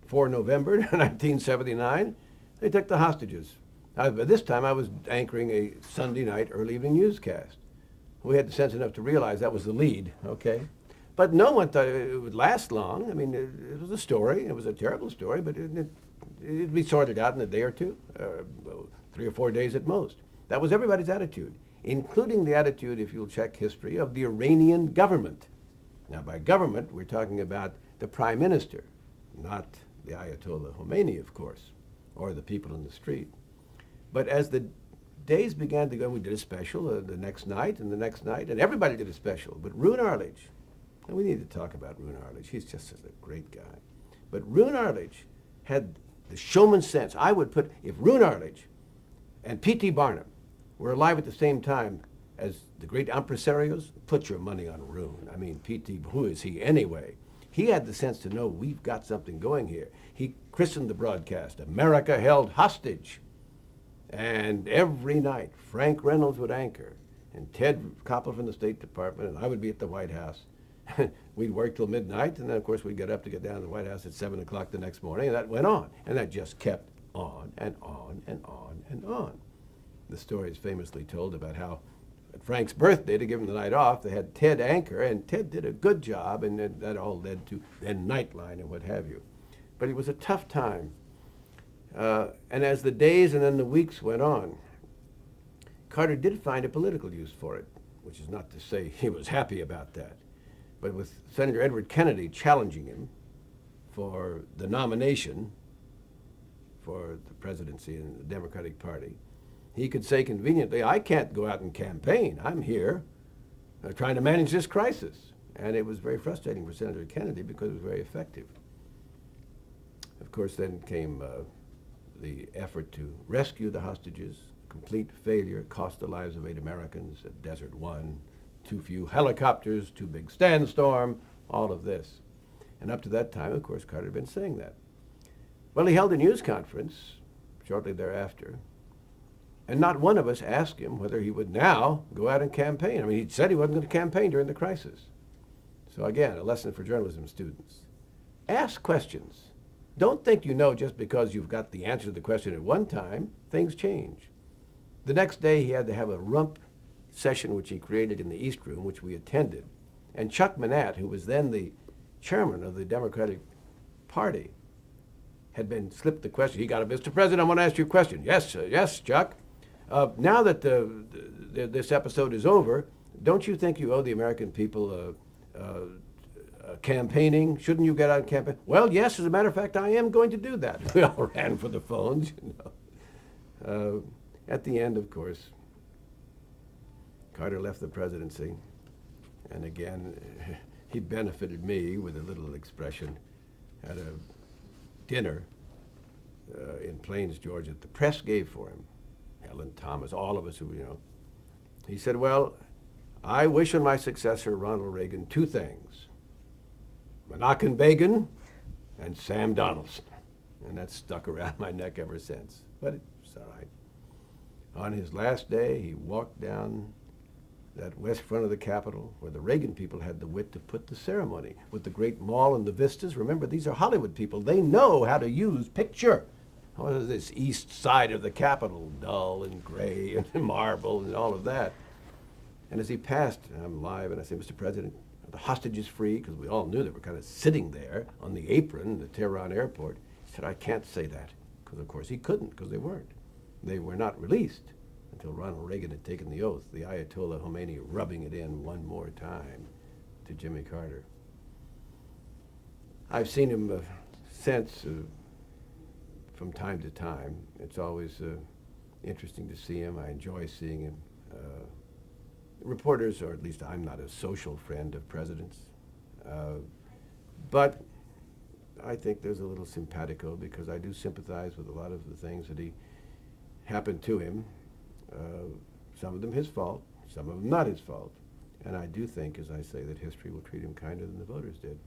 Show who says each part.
Speaker 1: 4 November 1979, they took the hostages. This time I was anchoring a Sunday night early evening newscast. We had the sense enough to realize that was the lead, okay? But no one thought it would last long. I mean, it was a story. It was a terrible story, but it'd be sorted out in a day or two, 3 or 4 days at most. That was everybody's attitude, including the attitude, if you'll check history, of the Iranian government. Now, by government, we're talking about the prime minister, not the Ayatollah Khomeini, of course, or the people in the street. But as the days began to go, we did a special the next night and the next night, and everybody did a special. But Roone Arledge, and we need to talk about Roone Arledge. He's just such a great guy. But Roone Arledge had the showman's sense. I would put, if Roone Arledge and P.T. Barnum were alive at the same time as the great impresarios, put your money on Roone. I mean, P.T., who is he anyway? He had the sense to know we've got something going here. He christened the broadcast, America Held Hostage. And every night, Frank Reynolds would anchor, and Ted Koppel from the State Department, and I would be at the White House. We'd work till midnight, and then, of course, we'd get up to get down to the White House at 7 o'clock the next morning, and that went on. And that just kept on and on and on and on. The story is famously told about how at Frank's birthday, to give him the night off, they had Ted anchor, and Ted did a good job, and that all led to then Nightline and what have you. But it was a tough time. And as the days and then the weeks went on, Carter did find a political use for it, which is not to say he was happy about that. But with Senator Edward Kennedy challenging him for the nomination for the presidency in the Democratic Party, he could say conveniently, I can't go out and campaign. I'm here trying to manage this crisis. And it was very frustrating for Senator Kennedy because it was very effective. Of course, then came the effort to rescue the hostages, complete failure, cost the lives of 8 Americans at Desert One, too few helicopters, too big sandstorm, all of this. And up to that time, of course, Carter had been saying that. Well, he held a news conference shortly thereafter, and not one of us asked him whether he would now go out and campaign. I mean, he said he wasn't going to campaign during the crisis. So again, a lesson for journalism students. Ask questions. Don't think you know just because you've got the answer to the question at one time. Things change. The next day, he had to have a rump session which he created in the East Room, which we attended. And Chuck Manette, who was then the chairman of the Democratic Party, had been slipped the question. He got it, Mr. President, I want to ask you a question. Yes, yes, Chuck. Now that this episode is over, don't you think you owe the American people campaigning? Shouldn't you get out and campaign? Well, yes, as a matter of fact, I am going to do that. We all ran for the phones, you know. At the end, of course, Carter left the presidency, and again, he benefited me with a little expression at a dinner in Plains, Georgia, that the press gave for him. Helen Thomas, all of us who, you know. He said, well, I wish on my successor, Ronald Reagan, 2 things. Menachem Begin and Sam Donaldson. And that's stuck around my neck ever since. But it's all right. On his last day, he walked down that west front of the Capitol where the Reagan people had the wit to put the ceremony with the Great Mall and the vistas. Remember, these are Hollywood people. They know how to use picture. What is this east side of the Capitol, dull and gray and marble and all of that. And as he passed, I'm live, and I said, Mr. President, are the hostages free? Because we all knew they were kind of sitting there on the apron in the Tehran airport. He said, I can't say that. Because, of course, he couldn't, because they weren't. They were not released until Ronald Reagan had taken the oath, the Ayatollah Khomeini rubbing it in one more time to Jimmy Carter. I've seen him since from time to time. It's always interesting to see him. I enjoy seeing him. Reporters, or at least I'm not a social friend of presidents, but I think there's a little simpatico because I do sympathize with a lot of the things that he happened to him. Some of them his fault, some of them not his fault. And I do think, as I say, that history will treat him kinder than the voters did.